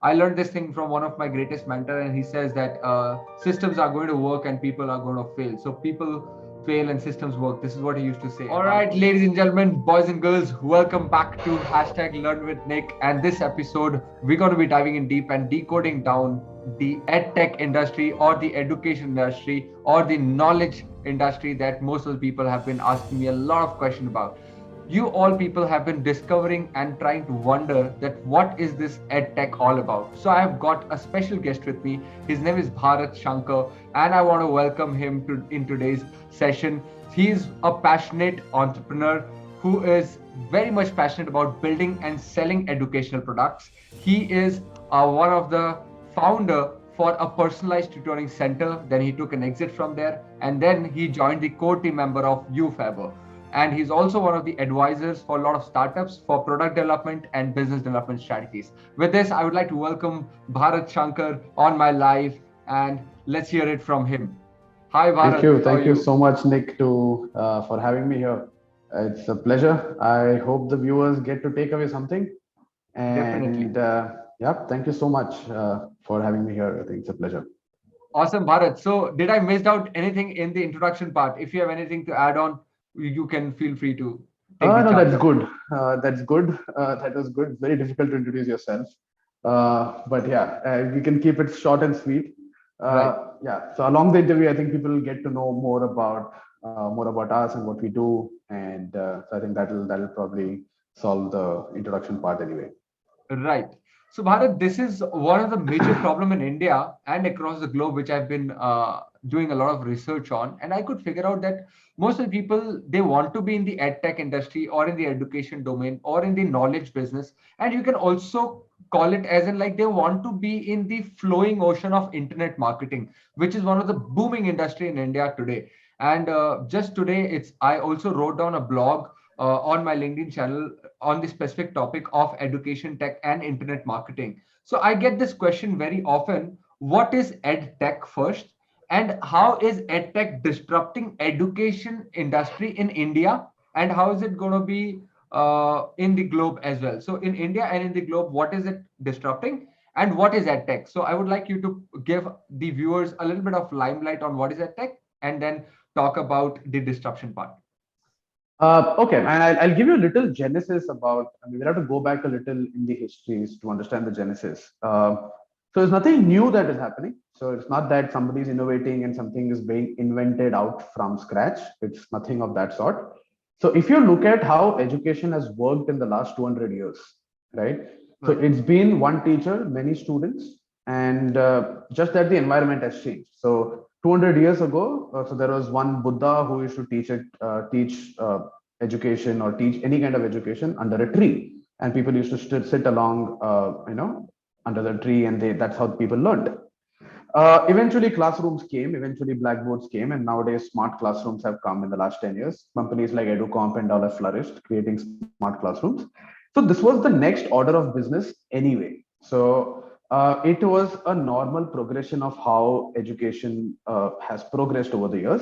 I learned this thing from one of my greatest mentor, and he says that systems are going to work and people are going to fail. So people fail and systems work. This is what he used to say. All right, ladies and gentlemen, boys and girls, welcome back to hashtag Learn with Nick. And this episode, we're going to be diving in deep and decoding down the edtech industry or the education industry or the knowledge industry that most of the people have been asking me a lot of questions about. You all people have been discovering and trying to wonder that what is this edtech all about. So I have got a special guest with me. His name is Bharat Shankar, and I want to welcome him in today's session. He's a passionate entrepreneur who is very much passionate about building and selling educational products. He is one of the founder for a personalized tutoring center. Then he took an exit from there, and then he joined the core team member of U-Fabber. And he's also one of the advisors for a lot of startups for product development and business development strategies. With this, I would like to welcome Bharat Shankar on my live, and let's hear it from him. Hi, Bharat. Thank you so much, Nick, for having me here. It's a pleasure. I hope the viewers get to take away something. And thank you so much for having me here. I think it's a pleasure. Awesome, Bharat. So, did I miss out anything in the introduction part? If you have anything to add on, you can feel free to take the No, charge. that's good. That's good. That was good. Very difficult to introduce yourself. But yeah, we can keep it short and sweet. Right. Yeah. So along the interview, I think people will get to know more about us and what we do, and so I think that'll probably solve the introduction part anyway. Right. So, Bharat, this is one of the major problem in India and across the globe, which I've been doing a lot of research on, and I could figure out that most of the people, they want to be in the ed tech industry or in the education domain or in the knowledge business, and you can also call it as in like they want to be in the flowing ocean of internet marketing, which is one of the booming industry in India today. And just today, it's I also wrote down a blog on my LinkedIn channel on the specific topic of education tech and internet marketing. So I get this question very often: what is ed tech first, and how is ed tech disrupting education industry in India, and how is it going to be in the globe as well? So in India and in the globe, what is it disrupting, and what is ed tech? So I would like you to give the viewers a little bit of limelight on what is ed tech, and then talk about the disruption part. Okay, and I'll give you a little genesis about. I mean, we'll have to go back a little in the histories to understand the genesis. So there's nothing new that is happening. So it's not that somebody's innovating and something is being invented out from scratch. It's nothing of that sort. So if you look at how education has worked in the last 200 years, right? So it's been one teacher, many students, and just that the environment has changed. So 200 years ago, so there was one Buddha who used to teach education or teach any kind of education under a tree, and people used to sit along, under the tree, and that's how people learned. Eventually, classrooms came. Eventually, blackboards came, and nowadays, smart classrooms have come in the last 10 years. Companies like EduComp and all have flourished, creating smart classrooms. So this was the next order of business anyway. So it was a normal progression of how education has progressed over the years.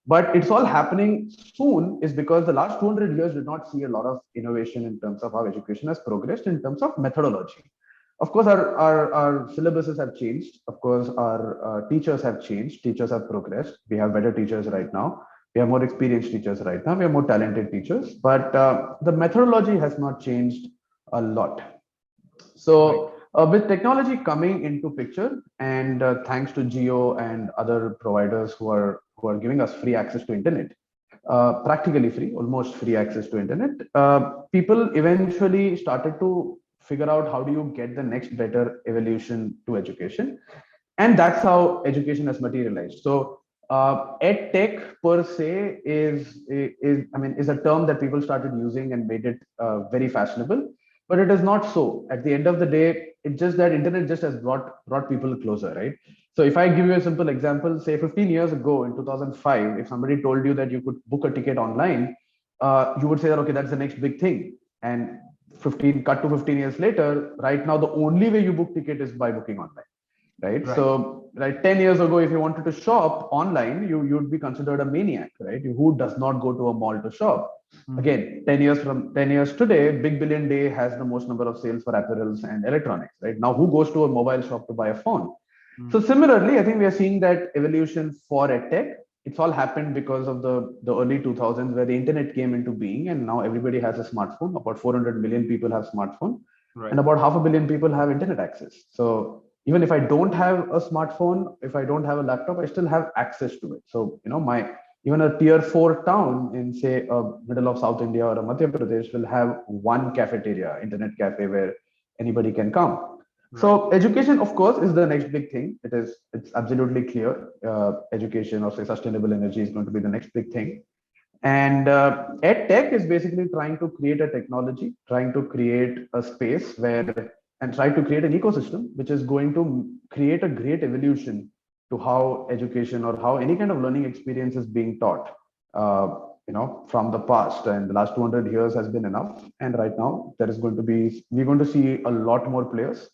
But it's all happening soon is because the last 200 years did not see a lot of innovation in terms of how education has progressed in terms of methodology. Of course, our syllabuses have changed. Of course, our teachers have changed. Teachers have progressed. We have better teachers right now. We have more experienced teachers right now. We have more talented teachers. But the methodology has not changed a lot. So with technology coming into picture, and thanks to Geo and other providers who are giving us free access to internet, practically free, almost free access to internet, people eventually started to figure out how do you get the next better evolution to education, and that's how education has materialized. So ed tech per se is a term that people started using and made it very fashionable, but it is not so. At the end of the day, it's just that internet just has brought people closer, right? So if I give you a simple example, say 15 years ago in 2005, if somebody told you that you could book a ticket online, you would say that okay, that's the next big thing. And 15 years later, right now the only way you book ticket is by booking online. right? Right. So, right, 10 years ago, if you wanted to shop online, you'd be considered a maniac, right? Who does not go to a mall to shop? Mm, Again, 10 years today, Big Billion Day has the most number of sales for apparels and electronics, right? Now, who goes to a mobile shop to buy a phone? So mm, similarly, I think we are seeing that evolution for edtech. It's all happened because of the early 2000s where the internet came into being, and now everybody has a smartphone. About 400 million people have smartphone, and right. about half a billion people have internet access. So even if I don't have a smartphone, if I don't have a laptop, I still have access to it. So my even a tier four town in say middle of South India or a Madhya Pradesh will have one cafeteria, internet cafe where anybody can come. Right. So education, of course, is the next big thing. It's absolutely clear. Education or say sustainable energy is going to be the next big thing. And ed tech is basically trying to create a technology, trying to create a space where and try to create an ecosystem which is going to create a great evolution to how education or how any kind of learning experience is being taught. From the past and the last 200 years has been enough. And right now, we're going to see a lot more players.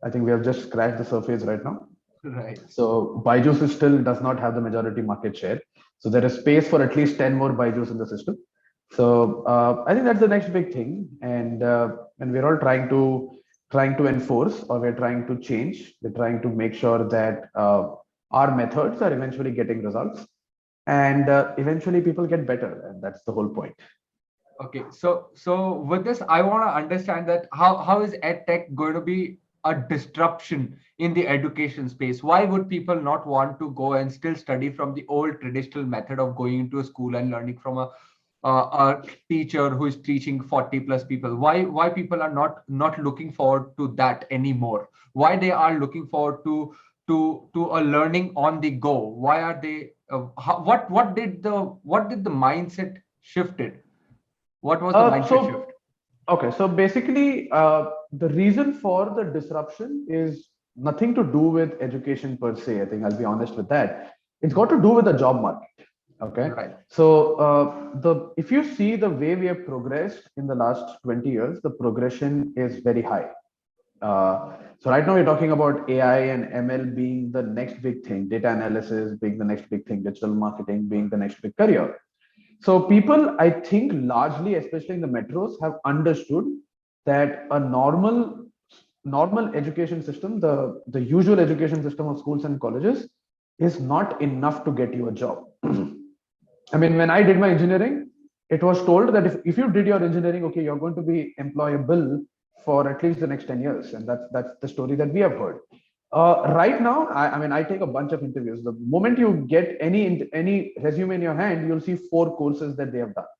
I think we have just scratched the surface right now. Right. So Byju's still does not have the majority market share. So there is space for at least 10 more Byju's in the system. So I think that's the next big thing, and we're all trying to enforce, or we're trying to change. We're trying to make sure that our methods are eventually getting results, and eventually people get better, and that's the whole point. Okay, so with this, I want to understand that how is edtech going to be a disruption in the education space? Why would people not want to go and still study from the old traditional method of going into a school and learning from a teacher who is teaching 40 plus people? Why people are not looking forward to that anymore? Why they are looking forward to a learning on the go? Why are they? What did the mindset shifted? What was the Uh, mindset so shift? Okay, so basically, the reason for the disruption is nothing to do with education per se. I think I'll be honest with that. It's got to do with the job market. Okay, Right. so the if you see the way we have progressed in the last 20 years, the progression is very high. So right now we're talking about AI and ML being the next big thing, data analysis being the next big thing, digital marketing being the next big career. So people, I think, largely, especially in the metros, have understood that a normal education system, the usual education system of schools and colleges, is not enough to get you a job. I mean, when I did my engineering, it was told that if you did your engineering, okay, you're going to be employable for at least the next 10 years. And that's the story that we have heard. Right now, I mean, I take a bunch of interviews. The moment you get any resume in your hand, you'll see 4 courses that they have done,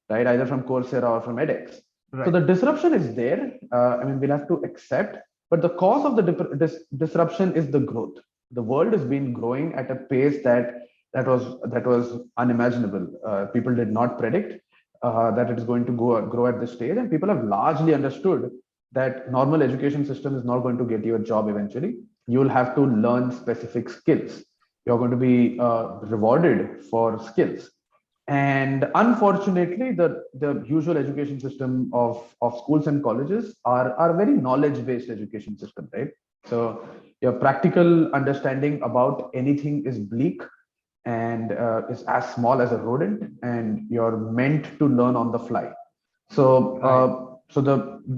right? Either from Coursera or from edX. So Right. the disruption is there. I mean, we'll have to accept, but the cause of the disruption is the growth. The world has been growing at a pace that was unimaginable. People did not predict that it is going to grow at this stage, and people have largely understood that normal education system is not going to get you a job eventually. You will have to learn specific skills. You're going to be rewarded for skills. And unfortunately, the usual education system of schools and colleges are very knowledge-based education system, right? So your practical understanding about anything is bleak and is as small as a rodent, and you're meant to learn on the fly. So, Right.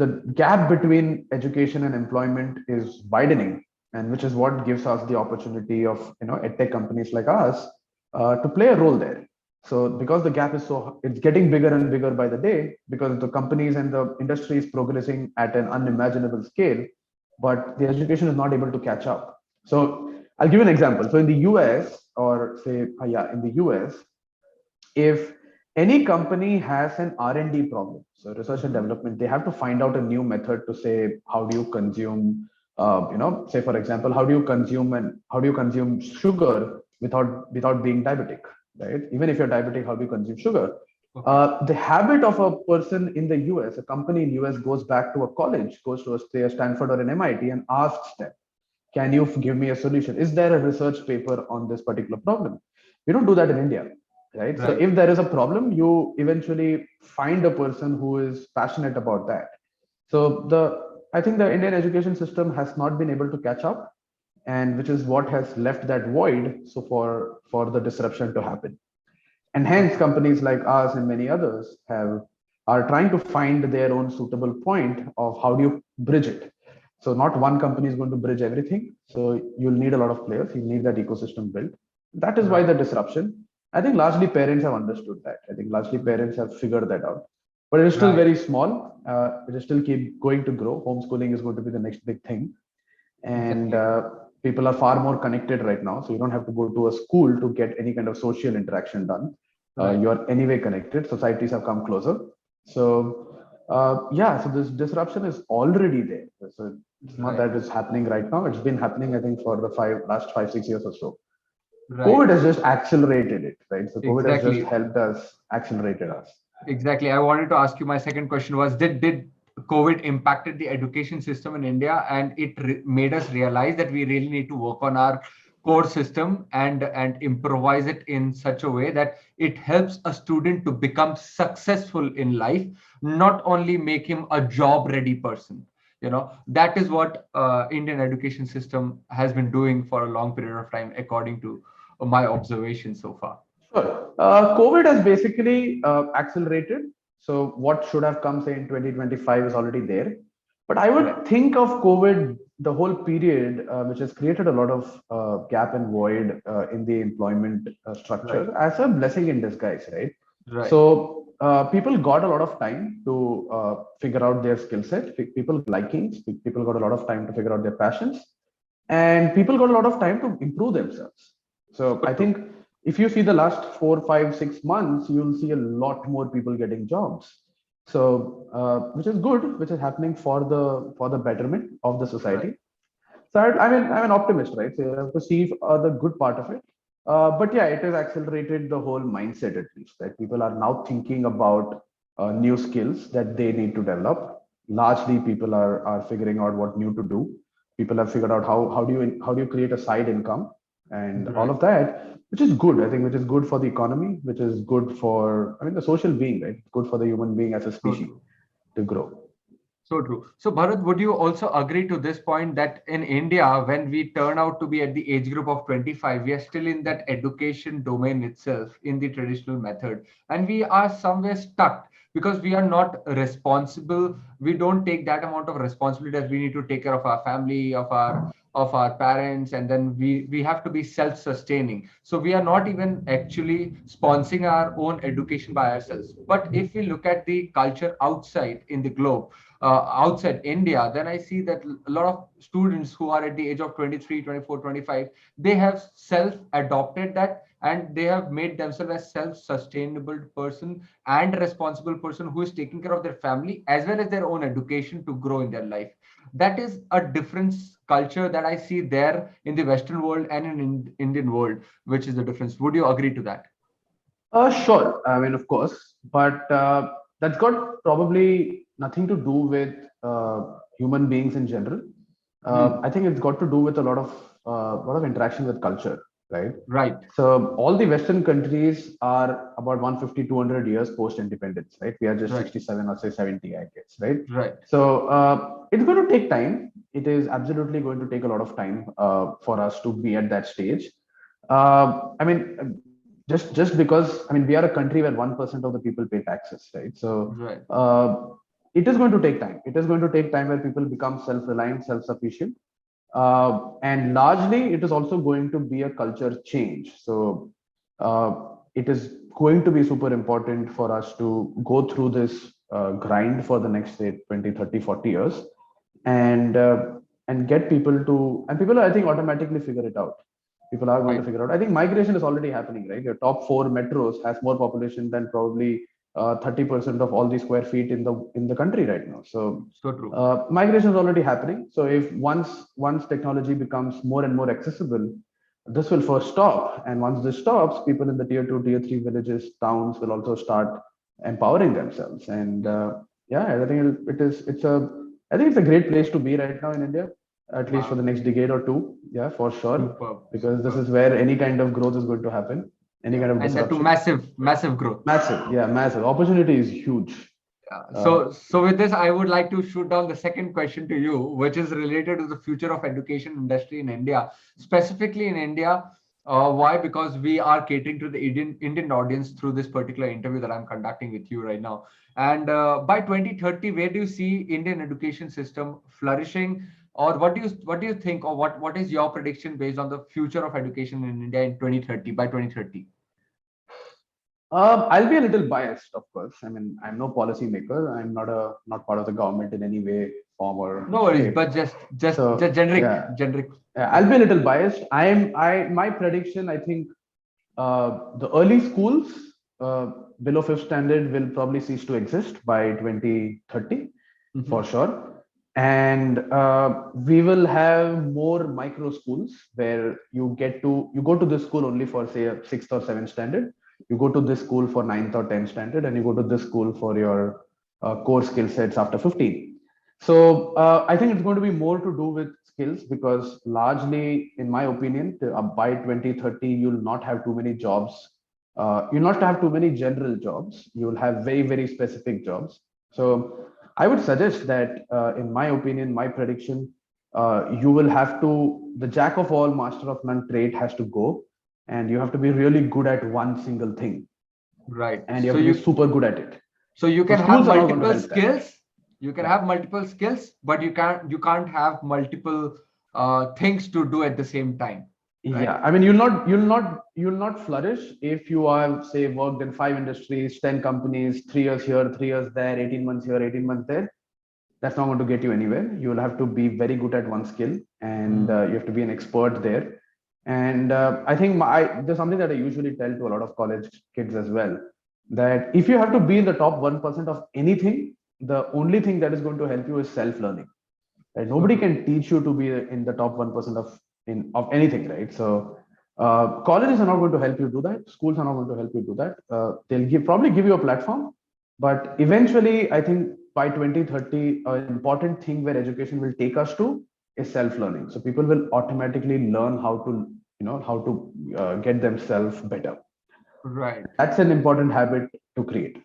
the gap between education and employment is widening, and which is what gives us the opportunity of edtech companies like us to play a role there. So, because the gap is it's getting bigger and bigger by the day, because the companies and the industry is progressing at an unimaginable scale, but the education is not able to catch up. So, I'll give you an example. So, in the US, or say, in the US, if any company has an R&D problem, so research and development, they have to find out a new method to say how do you consume, say for example, how do you consume sugar without being diabetic, right? Even if you're diabetic, how do you consume sugar? Okay. The habit of a person in the US, a company in US goes back to a college, goes to say a Stanford or an MIT, and asks them, can you give me a solution? Is there a research paper on this particular problem? We don't do that in India, right? So Right. if there is a problem, you eventually find a person who is passionate about that. So I think the Indian education system has not been able to catch up, and which is what has left that void. So for the disruption to happen, and hence companies like us and many others have are trying to find their own suitable point of how do you bridge it. So not one company is going to bridge everything. So you'll need a lot of players. You need that ecosystem built. That is why Right. the disruption. I think largely parents have understood that. I think largely parents have figured that out. But it is still Right. very small. It is still keep going to grow. Homeschooling is going to be the next big thing, and Exactly. people are far more connected right now. So you don't have to go to a school to get any kind of social interaction done. Right. You are anyway connected. Societies have come closer. So yeah, so this disruption is already there. So it's not Right. that it's happening right now. It's been happening, I think, for the last 5 6 years or so. Right. COVID has just accelerated it, right? So COVID has just Exactly. helped us, accelerated us. Exactly. I wanted to ask you, my second question was, did COVID impacted the education system in India, and it made us realize that we really need to work on our core system and improvise it in such a way that it helps a student to become successful in life, not only make him a job ready person. That is what Indian education system has been doing for a long period of time, according to my observation so far. Sure. COVID has basically accelerated. So what should have come, say, in 2025 is already there. But I Right. would think of COVID, the whole period, which has created a lot of gap and void in the employment Right. structure, as a blessing in disguise, right? Right. So people got a lot of time to figure out their skill set, people likings, people got a lot of time to figure out their passions, and people got a lot of time to improve themselves. So So I true. think if you see the last 4 5 6 months, you'll see a lot more people getting jobs. So which is good, which is happening for the betterment of the Right. society. So I'm an optimist, right? So you have to see the good part of it. But yeah, it has accelerated the whole mindset, at least, that people are now thinking about new skills that they need to develop. Largely, people are figuring out what new to do. People have figured out how do you create a side income and all Right. of that, which is good. I think which is good for the economy, which is good for, I mean, the social being, right? Good for the human being as a So species true. to grow. So true. So, Bharat, would you also agree to this point that in India, when we turn out to be at the age group of 25, we are still in that education domain itself in the traditional method, and we are somewhere stuck because we are not responsible. We don't take that amount of responsibility as we need to take care of our family, of our parents, and then we have to be self-sustaining. So we are not even actually sponsoring our own education by ourselves. But if we look at the culture outside in the globe, outside India, then I see that a lot of students who are at the age of 23, 24, 25, they have self-adopted that, and they have made themselves a self-sustainable person and responsible person who is taking care of their family as well as their own education to grow in their life. That is a difference culture that I see there in the Western world and in Indian world, which is the difference. Would you agree to that? Sure. I mean, of course, but that's got probably nothing to do with human beings in general. Hmm. I think it's got to do with a lot of interaction with culture, right? Right. So all the Western countries are about 150, 200 years post-independence, right? We are just Right. 67 or say 70, I guess, right? Right. So it's going to take time. It is absolutely going to take a lot of time for us to be at that stage. I mean, just because, I mean, we are a country where 1% of the people pay taxes, right? So Right. it is going to take time. It is going to take time where people become self-reliant, self-sufficient, and largely it is also going to be a culture change. So it is going to be super important for us to go through this grind for the next, say, 20, 30, 40 years, and get people to, and people, I think, automatically figure it out. People are going to Right. figure out. I think migration is already happening, right? Your top four metros has more population than probably 30% of all the square feet in the country right now. So So true. migration is already happening. So if once technology becomes more and more accessible, this will first stop. And once this stops, people in the tier two, tier three villages, towns will also start empowering themselves. And Yeah. yeah, I think I think it's a great place to be right now in India, at least for the Wow. next decade or two. Yeah, for sure, Superb. because this Superb. is where any kind of growth is going to happen, any Yeah. kind of And that to disruption. massive, massive growth. Massive, yeah, massive. Opportunity is huge. Uh, So with this, I would like to shoot down the second question to you, which is related to the future of education industry in India, specifically in India. Why? Because we are catering to the Indian audience through this particular interview that I'm conducting with you right now. And by 2030, where do you see Indian education system flourishing, or what do you think, or what is your prediction based on the future of education in India in 2030 by 2030? I'll be a little biased, of course. I mean, I'm no policy maker. I'm not part of the government in any way, form, or No worries, shape. but just So generic, yeah, generic. I'll be a little biased. My prediction. I think the early schools uh, below fifth standard will probably cease to exist by 2030 for Mhm. sure. And we will have more micro schools where you go to this school only for say a sixth or seventh standard. You go to this school for ninth or tenth standard, and you go to this school for your core skill sets after 15. So I think it's going to be more to do with skills because largely, in my opinion, by 2030, you'll not have too many jobs. You'll not have too many general jobs. You'll have very, very specific jobs. So I would suggest that, in my opinion, my prediction, you will have to, the jack of all, master of none trait has to go. And you have to be really good at one single thing. Right. And you have to be super good at it. So you So can have schools are not going to multiple help that. skills. You can Yeah. have multiple skills, but you can't have multiple things to do at the same time, right? Yeah, I mean, you'll not flourish if you have, say, worked in five industries, 10 companies, 3 years here, 3 years there, 18 months here, 18 months there. That's not going to get you anywhere. You will have to be very good at one skill, and Mm. you have to be an expert there. And I think there's something that I usually tell to a lot of college kids as well, that if you have to be in the top 1% of anything, the only thing that is going to help you is self-learning. Right? So Nobody true. can teach you to be in the top 1% of anything, right? So colleges are not going to help you do that. Schools are not going to help you do that. They'll probably give you a platform, but eventually, I think by 2030, an important thing where education will take us to is self-learning. So people will automatically learn how to get themselves better. Right. That's an important habit to create.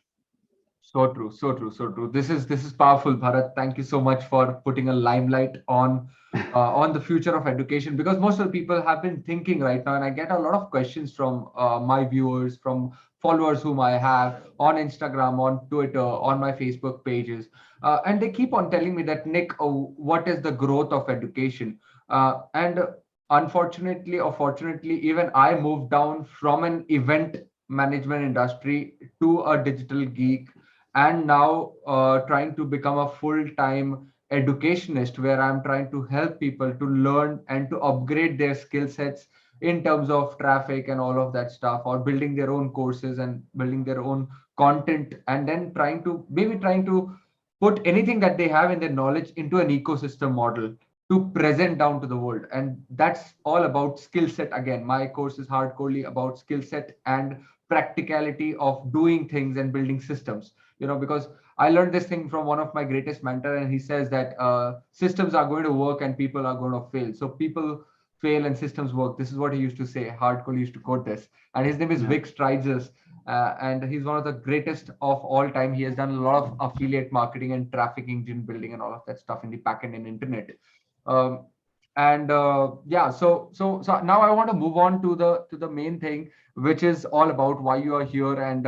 So true, so true, so true. This is powerful, Bharat. Thank you so much for putting a limelight on the future of education, because most of the people have been thinking right now, and I get a lot of questions from my viewers, from followers whom I have on Instagram, on Twitter, on my Facebook pages, and they keep on telling me that, Nick, what is the growth of education? And unfortunately or fortunately, even I moved down from an event management industry to a digital geek, and now trying to become a full-time educationist, where I'm trying to help people to learn and to upgrade their skill sets in terms of traffic and all of that stuff, or building their own courses and building their own content, and then trying to put anything that they have in their knowledge into an ecosystem model to present down to the world. And that's all about skill set. Again, my course is hardcorely about skill set and practicality of doing things and building systems, because I learned this thing from one of my greatest mentor, and he says that systems are going to work and people are going to fail. So people fail and systems work. This is what he used to say. Hardcore used to quote this, and his name is Yeah. Vic Strides, and he's one of the greatest of all time. He has done a lot of affiliate marketing and traffic engine building and all of that stuff in the backend and internet. Um, and yeah, so now I want to move on to the main thing, which is all about why you are here. And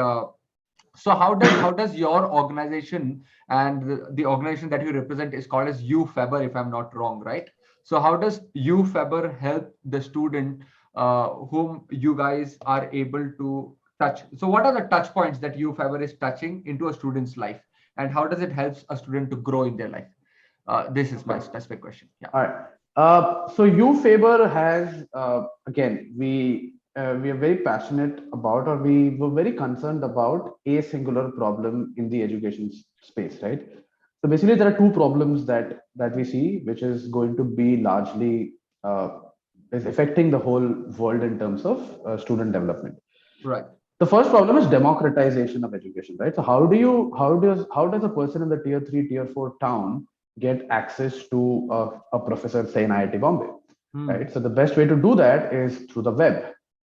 so how does your organization, and the organization that you represent is called as U-Fabber, if I'm not wrong, right? So how does U-Fabber help the student whom you guys are able to touch? So what are the touch points that U-Fabber is touching into a student's life, and how does it help a student to grow in their life? This is my Okay. specific question. Yeah. All right. So U-Fabber has, again, we are very passionate about, or we were very concerned about a singular problem in the education space, right? So basically, there are two problems that we see, which is going to be largely uh, is affecting the whole world in terms of student development. Right. The first problem is democratization of education, right? So how does a person in the tier 3, tier 4 town get access to a professor, say in IIT Bombay, Hmm. right? So the best way to do that is through the web.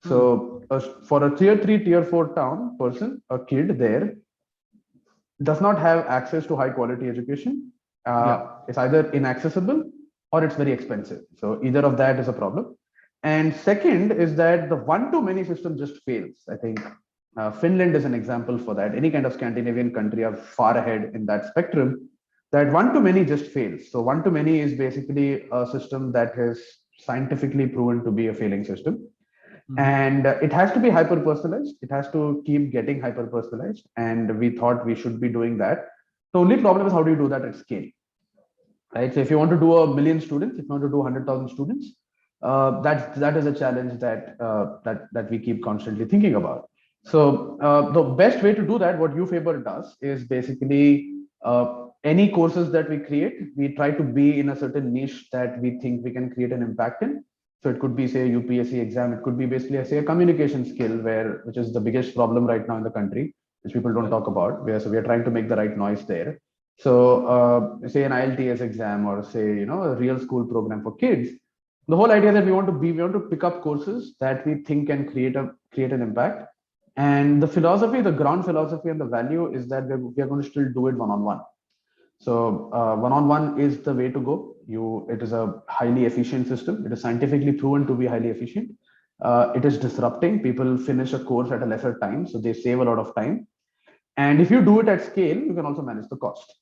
Hmm. So for a tier 3, tier 4 town person, a kid there, does not have access to high quality education. Yeah. It's either inaccessible or it's very expensive. So either of that is a problem. And second is that the one to many system just fails. I think Finland is an example for that. Any kind of Scandinavian country are far ahead in that spectrum. That one to many just fails. So one to many is basically a system that has scientifically proven to be a failing system, Mhm. and it has to be hyper personalized. It has to keep getting hyper personalized, and we thought we should be doing that. The only problem is, how do you do that at scale, right? So if you want to do a million students, if you want to do 100,000 students, that is a challenge that we keep constantly thinking about. So the best way to do that, what U-Fabber does, is basically any courses that we create, we try to be in a certain niche that we think we can create an impact in. So it could be, say, a UPSC exam. It could be basically, say, a communication skill, which is the biggest problem right now in the country, which people don't Right. talk about. So we are trying to make the right noise there. So, say an IELTS exam, or say, a real school program for kids. The whole idea that we want to pick up courses that we think can create an impact. And the philosophy, the ground philosophy, and the value is that we are going to still do it one on one. So one-on-one is the way to go. It is a highly efficient system. It is scientifically proven to be highly efficient. It is disrupting. People finish a course at a lesser time, so they save a lot of time. And if you do it at scale, you can also manage the cost.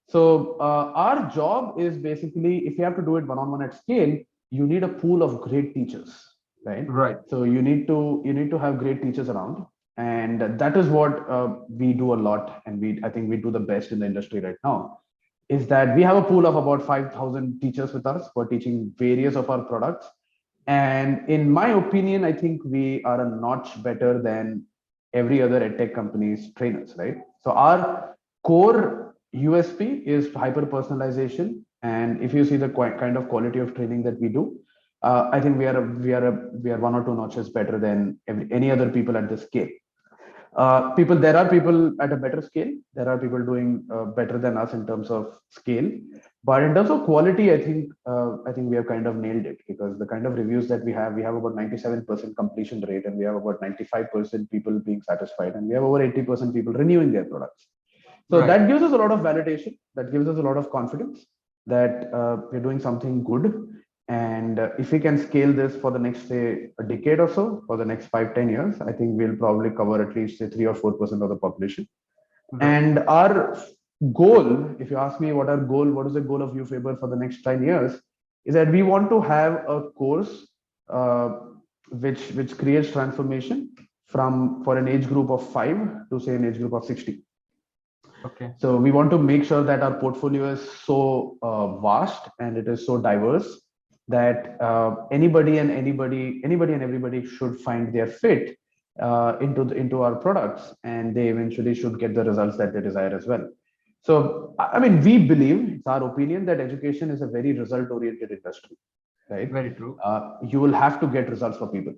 So our job is basically, if you have to do it one-on-one at scale, you need a pool of great teachers, right? Right. So you need to have great teachers around, and that is what we do a lot, and I think we do the best in the industry right now. Is that we have a pool of about 5,000 teachers with us who are teaching various of our products, and in my opinion, I think we are a notch better than every other edtech company's trainers, right? So our core USP is hyper personalization, and if you see the kind of quality of training that we do, I think we are one or two notches better than any other people at this scale. There are people at a better scale. There are people doing better than us in terms of scale, but in terms of quality, I think we have kind of nailed it, because the kind of reviews that we have about 97% completion rate, and we have about 95% people being satisfied, and we have over 80% people renewing their products. So Right. that gives us a lot of validation. That gives us a lot of confidence that we're doing something good. And if we can scale this for the next, say, a decade or so, for the next 5, 10 years, I think we'll probably cover at least, say, 3 or 4% of the population. Right. And our goal, if you ask me what is the goal of U-Fabber for the next 10 years, is that we want to have a course uh, which creates transformation for an age group of 5 to, say, an age group of 60. Okay. So we want to make sure that our portfolio is so vast, and it is so diverse, that anybody and everybody should find their fit into our products, and they eventually should get the results that they desire as well. So I mean, we believe, it's our opinion, that education is a very result oriented industry, right? Very true. You will have to get results for people.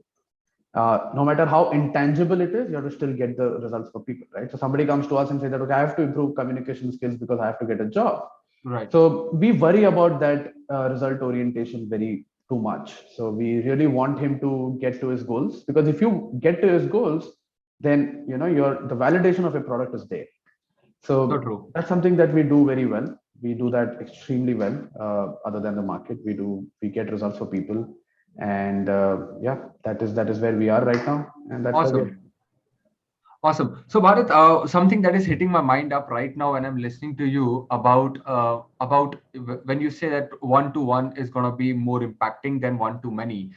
No matter how intangible it is, you have to still get the results for people, right? So somebody comes to us and say that, okay, I have to improve communication skills because I have to get a job. Right. So we worry about that result orientation very too much. So we really want him to get to his goals, because if you get to his goals, then the validation of a product is there. So So true. that's something that we do very well. We do that extremely well. Other than the market, we get results for people, and yeah, that is where we are right now, and that's where we are. Awesome. Awesome. So, Bharat, something that is hitting my mind up right now when I'm listening to you about when you say that one to one is going to be more impacting than one to many.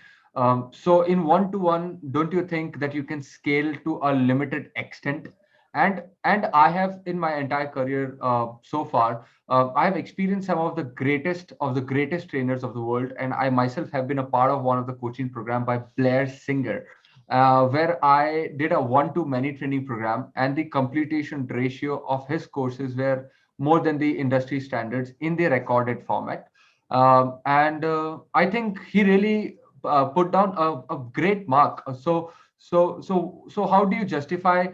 So, in one to one, don't you think that you can scale to a limited extent? And I have, in my entire career so far, I have experienced some of the greatest trainers of the world, and I myself have been a part of one of the coaching program by Blair Singer, where I did a one-to-many training program, and the completion ratio of his courses were more than the industry standards in the recorded format. And I think he really put down a great mark. So, how do you justify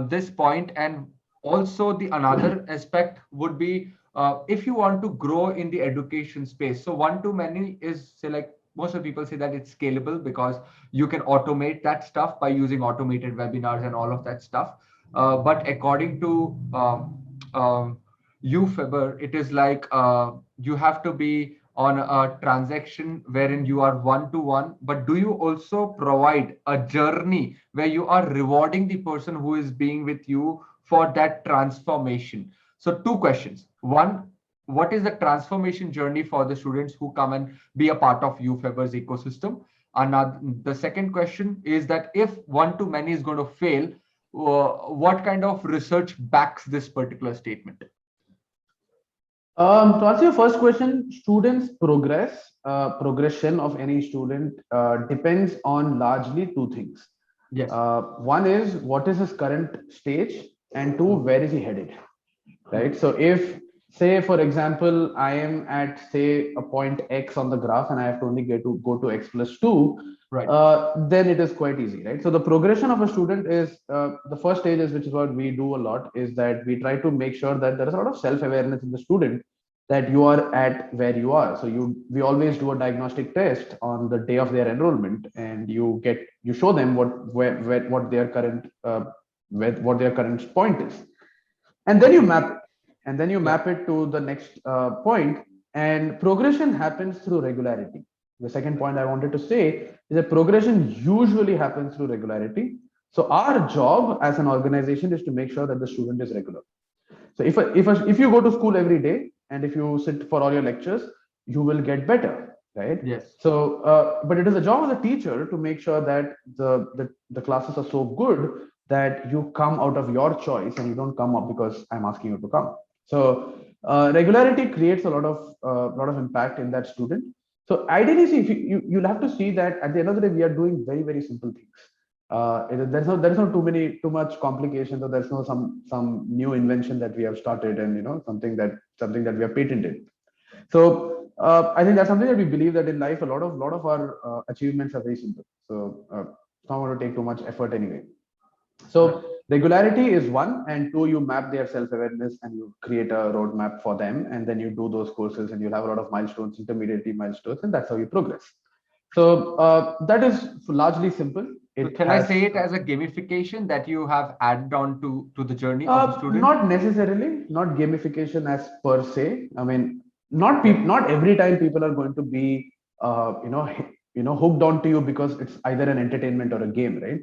this point? And also, the another aspect would be if you want to grow in the education space. So, one-to-many is, say, like most of the people say that it's scalable because you can automate that stuff by using automated webinars and all of that stuff. But according to um, U-Fabber, it is like you have to be on a transaction wherein you are one to one, but do you also provide a journey where you are rewarding the person who is being with you for that transformation? So, two questions. One, what is the transformation journey for the students who come and be a part of U-Fabber's ecosystem? And the second question is that if one to many is going to fail, what kind of research backs this particular statement? To answer your first question, students progression of any student depends on largely two things. Yes. One is what is his current stage, and two, where is he headed? Right. So if, say, for example, I am at, say, a point X on the graph and I have to only get to go to X plus 2, Right. then it is quite easy, right? So the progression of a student is the first stage is, which is what we do a lot, is that we try to make sure that there is a lot of self-awareness in the student, that you are at where you are. So we always do a diagnostic test on the day of their enrollment, and you show them what their current what their current point is, and then you map it, and then you Yeah. map it to the next point. And progression happens through regularity. The second point I wanted to say is that progression usually happens through regularity. So our job as an organization is to make sure that the student is regular. So if you go to school every day and if you sit for all your lectures, you will get better, right? Yes. So, but it is the job of the teacher to make sure that the classes are so good that you come out of your choice and you don't come up because I'm asking you to come. So, regularity creates a lot of impact in that student. So, ideally, see, if you'll have to see that at the end of the day, we are doing very, very simple things. There's no too much complications, or there's no some new invention that we have started, and something that we have patented. So I think that's something that we believe, that in life a lot of our achievements are very simple. So it's not going to take too much effort anyway. Right. So regularity is one, and two, you map their self-awareness and you create a roadmap for them, and then you do those courses, and you'll have a lot of milestones, intermediate milestones, and that's how you progress. So that is largely simple. So It can I has say it as a gamification that you have added on to the journey of the student? not necessarily, not gamification as per se. I mean, Okay. not every time people are going to be, hooked onto you because it's either an entertainment or a game, right?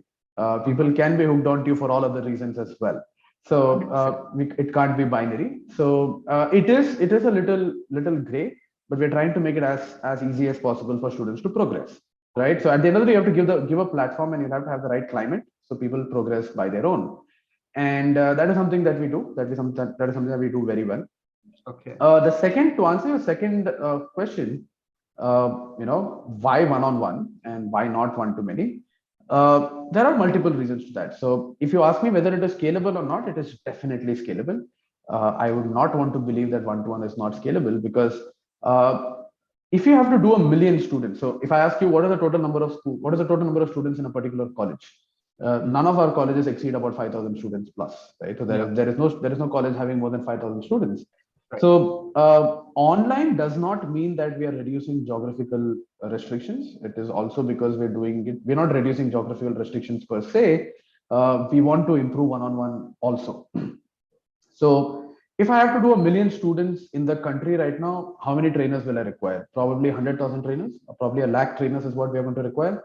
People can be hooked onto you for all other reasons as well. So 100%. it can't be binary. So it is a little gray, but we're trying to make it as easy as possible for students to progress, right? So at the end of the day, you have to give a platform, and you have to have the right climate so people progress by their own. And that is something that we do. That is something that we do very well. Okay. The second, to answer your second question, why one-on-one and why not one to many? There are multiple reasons to that. So if you ask me whether it is scalable or not, it is definitely scalable. I would not want to believe that one-to-one is not scalable, because uh, if you have to do a million students, so if I ask you what is the total number of students in a particular college, none of our colleges exceed about 5,000 students plus, right? So Yeah. there is no college having more than 5,000 students. Right. So online does not mean that we are reducing geographical restrictions. It is also because we're doing it. We're not reducing geographical restrictions per se. We want to improve one-on-one also. So if I have to do a million students in the country right now, how many trainers will I require? Probably 100,000 trainers, or probably a lakh trainers is what we are going to require.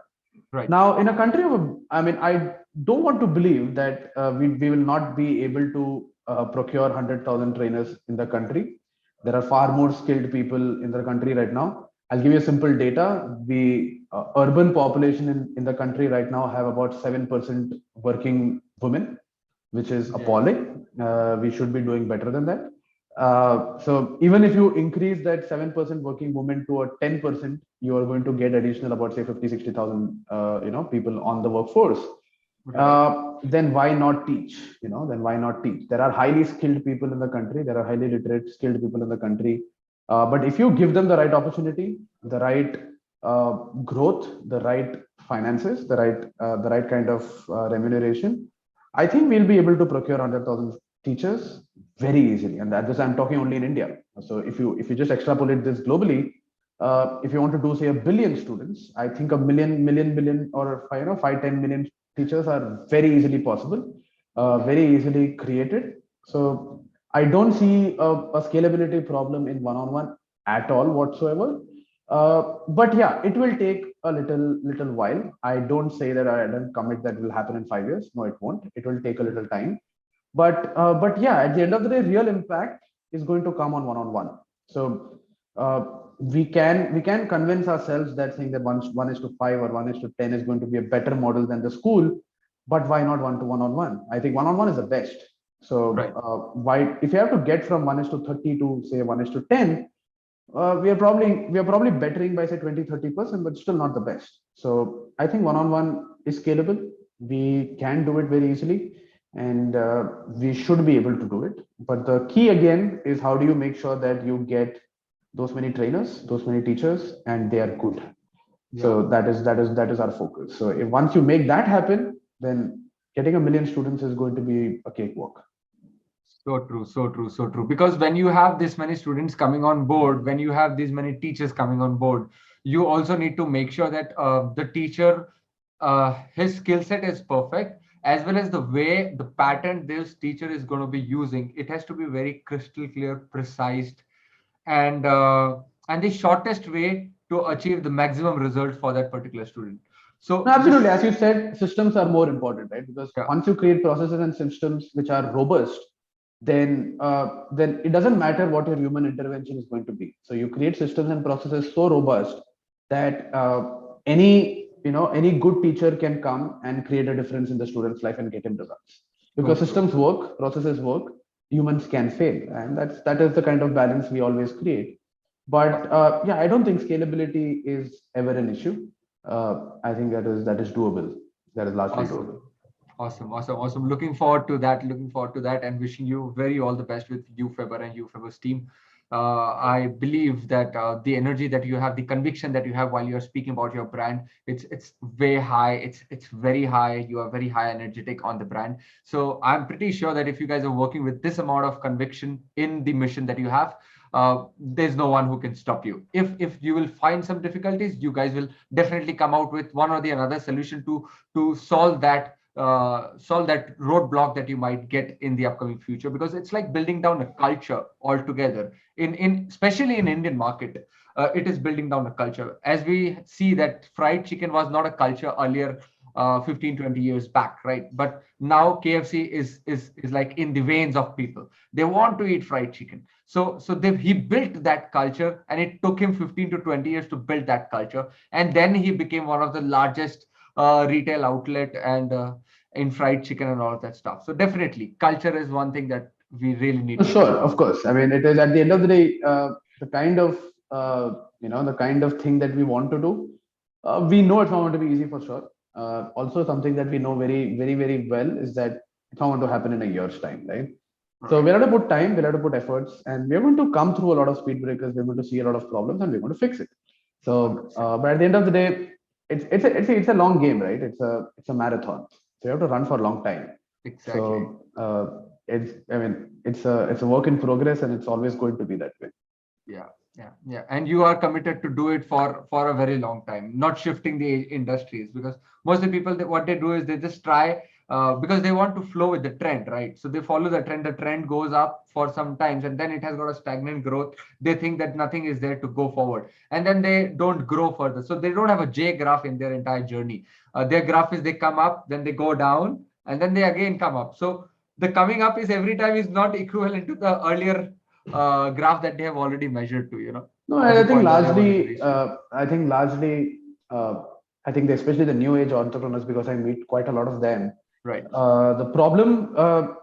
Right. Now, in a country of, I mean, I don't want to believe that we will not be able to procure 100,000 trainers in the country. There are far more skilled people in the country right now. I'll give you a simple data. The urban population in the country right now have about 7% working women, which is Yeah. appalling. We should be doing better than that. So even if you increase that 7% working women to a 10%, you are going to get additional about, say, 50, 60,000 people on the workforce. Right. Then why not teach? Then why not teach? There are highly skilled people in the country. There are highly literate, skilled people in the country. But if you give them the right opportunity, the right growth, the right finances, the right kind of remuneration, I think we'll be able to procure 100,000 teachers very easily. And that this I'm talking only in India. So if you just extrapolate this globally, if you want to do, say, a billion students, I think a million, or 5, 10 million teachers are very easily possible, very easily created. So I don't see a scalability problem in one-on-one at all whatsoever. But yeah, it will take a little while. I don't say that I don't commit that will happen in 5 years. No, it won't. It will take a little time. But yeah, at the end of the day, real impact is going to come on one-on-one. So uh, we can convince ourselves that saying that one is to 5 or 1:10 is going to be a better model than the school. But why not one to one-on-one? I think one-on-one is the best. So Right. why if you have to get from 1:30 to say 1:10, we are probably bettering by say 20-30%, but still not the best. So I think one-on-one is scalable. We can do it very easily, and we should be able to do it. But the key again is how do you make sure that you get those many trainers, those many teachers, and they are good. Yeah. So that is our focus. So if once you make that happen, then getting a million students is going to be a cakewalk. So true, so true, so true. Because when you have this many students coming on board, when you have these many teachers coming on board, you also need to make sure that the teacher, his skill set is perfect, as well as the way the pattern this teacher is going to be using. It has to be very crystal clear, precise, and the shortest way to achieve the maximum result for that particular student. No, So absolutely. this, As you said, systems are more important, right? Because yeah, once you create processes and systems which are robust, then it doesn't matter what your human intervention is going to be. So you create systems and processes so robust that any good teacher can come and create a difference in the student's life and get him results. so Because true. systems work, processes work, humans can fail, and that is the kind of balance we always create. But yeah, I don't think scalability is ever an issue. I think that is doable. That is largely Awesome. doable. Awesome, awesome, awesome. Looking forward to that. Looking forward to that, and wishing you very all the best with U-Fabber and U-Fabber's team. I believe that the energy that you have, the conviction that you have while you're speaking about your brand, it's way high. It's very high. You are very high energetic on the brand. So I'm pretty sure that if you guys are working with this amount of conviction in the mission that you have, there's no one who can stop you. If you will find some difficulties, you guys will definitely come out with one or the another solution to solve that roadblock that you might get in the upcoming future, because it's like building down a culture altogether in especially in Indian market. It is building down a culture, as we see that fried chicken was not a culture earlier, 15-20 years back, right? But now KFC is like in the veins of people. They want to eat fried chicken. So he built that culture, and it took him 15 to 20 years to build that culture, and then he became one of the largest retail outlet and in fried chicken and all of that stuff. So definitely, culture is one thing that we really need to Sure, work of on. course. I mean, it is at the end of the day, the kind of thing that we want to do. We know it's not going to be easy for sure. Also, something that we know very, very, very well is that it's not going to happen in a year's time, right? So we Right. have to put time, we have to put efforts, and we're going to come through a lot of speed breakers. We're going to see a lot of problems, and we're going to fix it. So, 100%. but at the end of the day, it's a long game, right? It's a marathon. So you have to run for a long time. Exactly. So it's a work in progress, and it's always going to be that way. Yeah, yeah, yeah. And you are committed to do it for a very long time, not shifting the industries, because most of the people what they do is they just try because they want to flow with the trend, right? So they follow the trend. The trend goes up for some times, and then it has got a stagnant growth. They think that nothing is there to go forward, and then they don't grow further. So they don't have a J graph in their entire journey. Their graph is they come up, then they go down, and then they again come up. So the coming up is every time is not equivalent to the earlier graph that they have already measured to, No, or the I think point that they have already largely, reached to. uh, I think especially the new age entrepreneurs, because I meet quite a lot of them. Right. The problem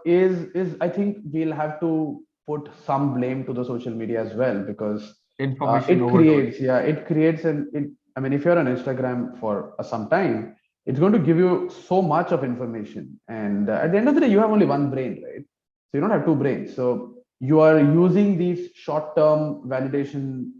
is I think we'll have to put some blame to the social media as well, because Information it overload. creates, yeah, it creates an. I mean, if you're on Instagram for some time, it's going to give you so much of information, and at the end of the day, you have only one brain, right? So you don't have two brains. So you are using these short-term validation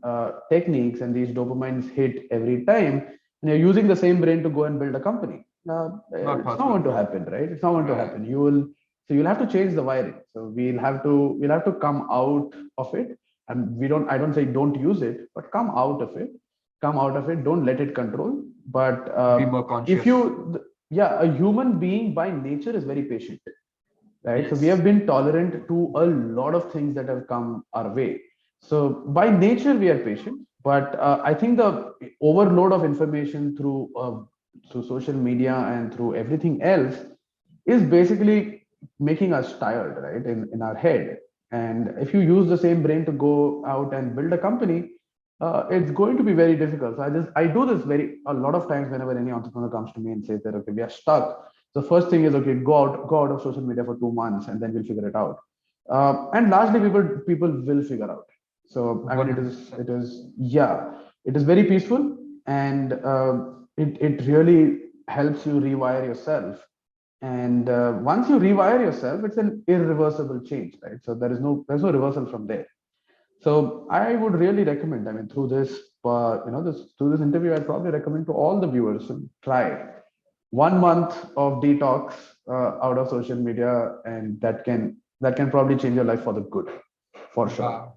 techniques, and these dopamines hit every time, and you're using the same brain to go and build a company. Not It's not going possible. to happen, right? It's not going to Right. happen. You'll have to change the wiring. So we'll have to come out of it, and I don't say don't use it, but come out of it. Don't let it control. But Be more if conscious. you, yeah, a human being by nature is very patient. right? So we Yes. have been tolerant to a lot of things that have come our way. So by nature we are patient, but I think the overload of information through social media and through everything else is basically making us tired, right, in our head. And if you use the same brain to go out and build a company, it's going to be very difficult. So I do this very a lot of times whenever any entrepreneur comes to me and says that, okay, we are stuck. The first thing is, okay, go out of social media for 2 months and then we'll figure it out. And largely people will figure out. So I mean, it is 100%. it is yeah, it is very peaceful, and it really helps you rewire yourself. And once you rewire yourself, it's an irreversible change, right? So there's no reversal from there. So I would really recommend, I mean, through this, through this interview, I'd probably recommend to all the viewers to try 1 month of detox out of social media, and that can probably change your life for the good, for sure. Wow.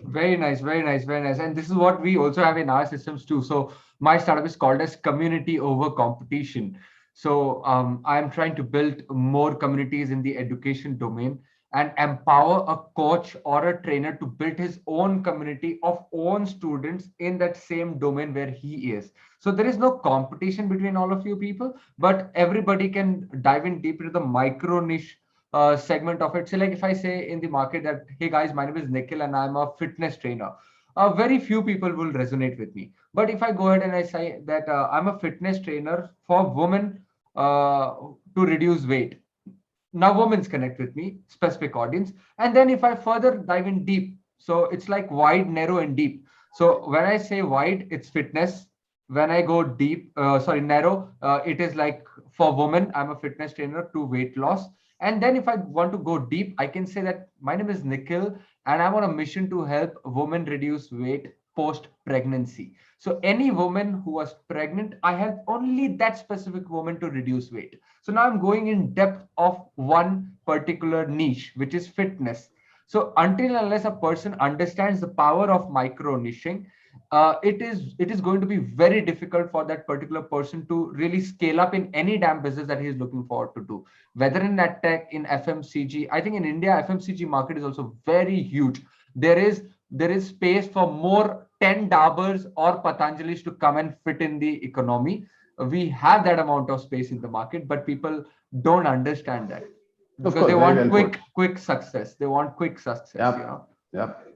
Very nice, very nice, very nice. And this is what we also have in our systems too. So my startup is called as community over competition. So I'm trying to build more communities in the education domain and empower a coach or a trainer to build his own community of own students in that same domain where he is. So there is no competition between all of you people, but everybody can dive in deep into the micro niche segment of it. So, like if I say in the market that, hey guys, my name is Nikhil and I'm a fitness trainer, very few people will resonate with me. But if I go ahead and I say that I'm a fitness trainer for women to reduce weight, now women's connect with me, specific audience. And then if I further dive in deep, so it's like wide, narrow, and deep. So when I say wide, it's fitness. When I go deep, sorry, narrow, it is like for women, I'm a fitness trainer to weight loss. And then if I want to go deep, I can say that my name is Nikhil and I'm on a mission to help women reduce weight post pregnancy. So any woman who was pregnant, I help only that specific woman to reduce weight. So now I'm going in depth of one particular niche, which is fitness. So until unless a person understands the power of micro niching, it is going to be very difficult for that particular person to really scale up in any damn business that he is looking forward to do. Whether in that tech, in FMCG, I think in India, FMCG market is also very huge. There is space for more 10 Daburs or Patanjalis to come and fit in the economy. We have that amount of space in the market, but people don't understand that Of because course, they very want well put. quick success. They want quick success, you know. Yep, yep.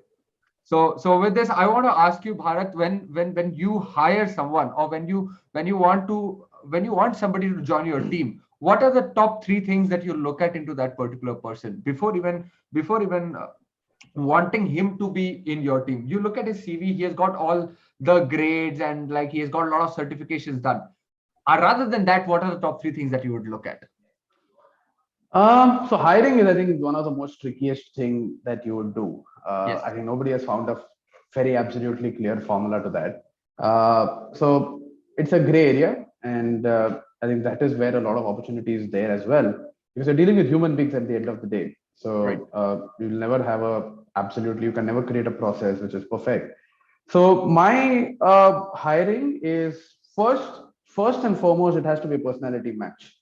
So with this, I want to ask you, Bharat, when you hire someone or when you want somebody to join your team, what are the top three things that you look at into that particular person before even wanting him to be in your team? You look at his CV; he has got all the grades and like he has got a lot of certifications done. Rather than that, what are the top three things that you would look at? So hiring is, I think, one of the most trickiest thing that you would do. Yes. I think nobody has found a very absolutely clear formula to that. So it's a gray area, and I think that is where a lot of opportunity is there as well, because you're dealing with human beings at the end of the day. Right. So you'll never have a absolutely, you can never create a process which is perfect. So my hiring is first and foremost, it has to be a personality match.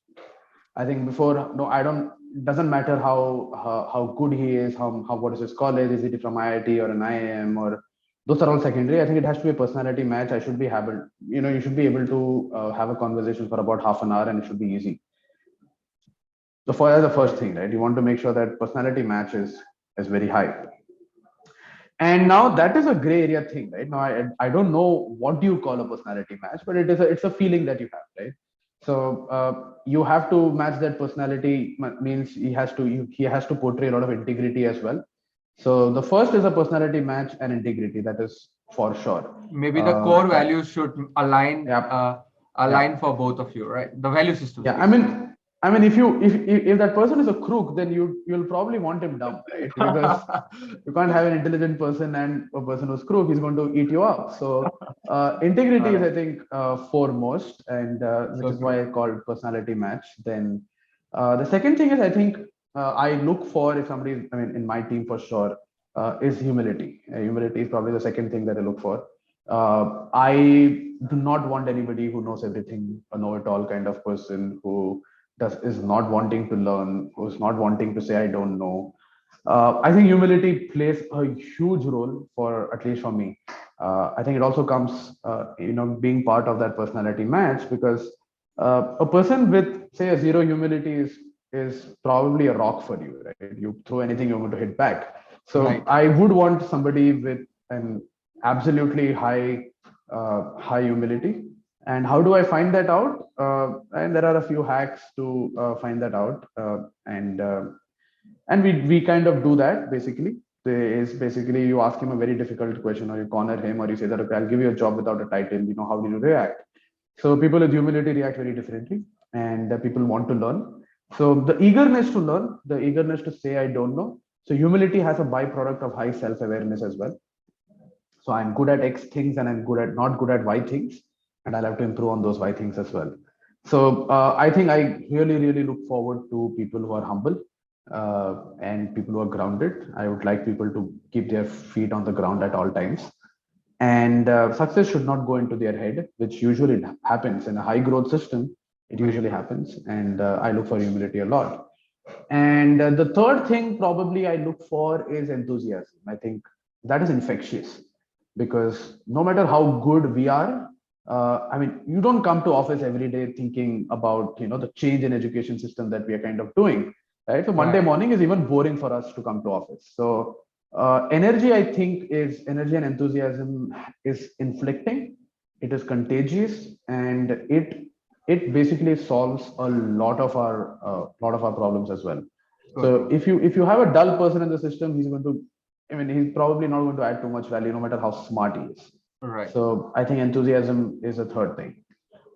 I think before, no, I don't. It doesn't matter how good he is, how what is his college, is he from IIT or an IIM, or those are all secondary. I think it has to be a personality match. I should be able, you should be able to have a conversation for about half an hour, and it should be easy. So for the first thing, right? You want to make sure that personality match is very high. And now that is a gray area thing, right? Now I don't know what do you call a personality match, but it's a feeling that you have, right? So you have to match that personality. Means he has to portray a lot of integrity as well. So the first is a personality match and integrity. That is for sure. Maybe the core That values should align Yeah, align yeah. for both of you, right? The value systems, Yeah, basically. I mean, if that person is a crook, then you'll probably want him dumb, right? Because you can't have an intelligent person and a person who's crook. He's going to eat you up. So All integrity is, right. I think, foremost, and which So is why true. I called personality match. Then the second thing is, I think, I look for, if somebody, I mean, in my team for sure, is humility. Humility is probably the second thing that I look for. I do not want anybody who knows everything, a know-it-all kind of person who is not wanting to learn, who's not wanting to say I don't know. I think humility plays a huge role for, at least for me. I think it also comes, being part of that personality match, because a person with, say, a zero humility is probably a rock for you, right? You throw anything, you're going to hit back. So Right. I would want somebody with an absolutely high humility. And how do I find that out? And there are a few hacks to find that out. And we kind of do that basically. Is basically you ask him a very difficult question, or you corner him, or you say that, okay, I'll give you a job without a title. How do you react? So people with humility react very differently, and people want to learn. So the eagerness to learn, the eagerness to say I don't know. So humility has a byproduct of high self-awareness as well. So I'm good at X things, and I'm good at not good at Y things, and I'll have to improve on those Y things as well. So I think I really look forward to people who are humble, and people who are grounded. I would like people to keep their feet on the ground at all times, and success should not go into their head, which usually happens in a high growth system. It Right. usually happens, and I look for humility a lot. And the third thing probably I look for is enthusiasm. I think that is infectious, because no matter how good we are, I mean, you don't come to office every day thinking about the change in education system that we are kind of doing, right? So Monday Right. morning is even boring for us to come to office. So energy, I think, is energy and enthusiasm is inflicting. It is contagious, and it basically solves a lot of our problems as well. So So true. if you have a dull person in the system, he's going to, I mean, he's probably not going to add too much value, no matter how smart he is. Right. So I think enthusiasm is a third thing.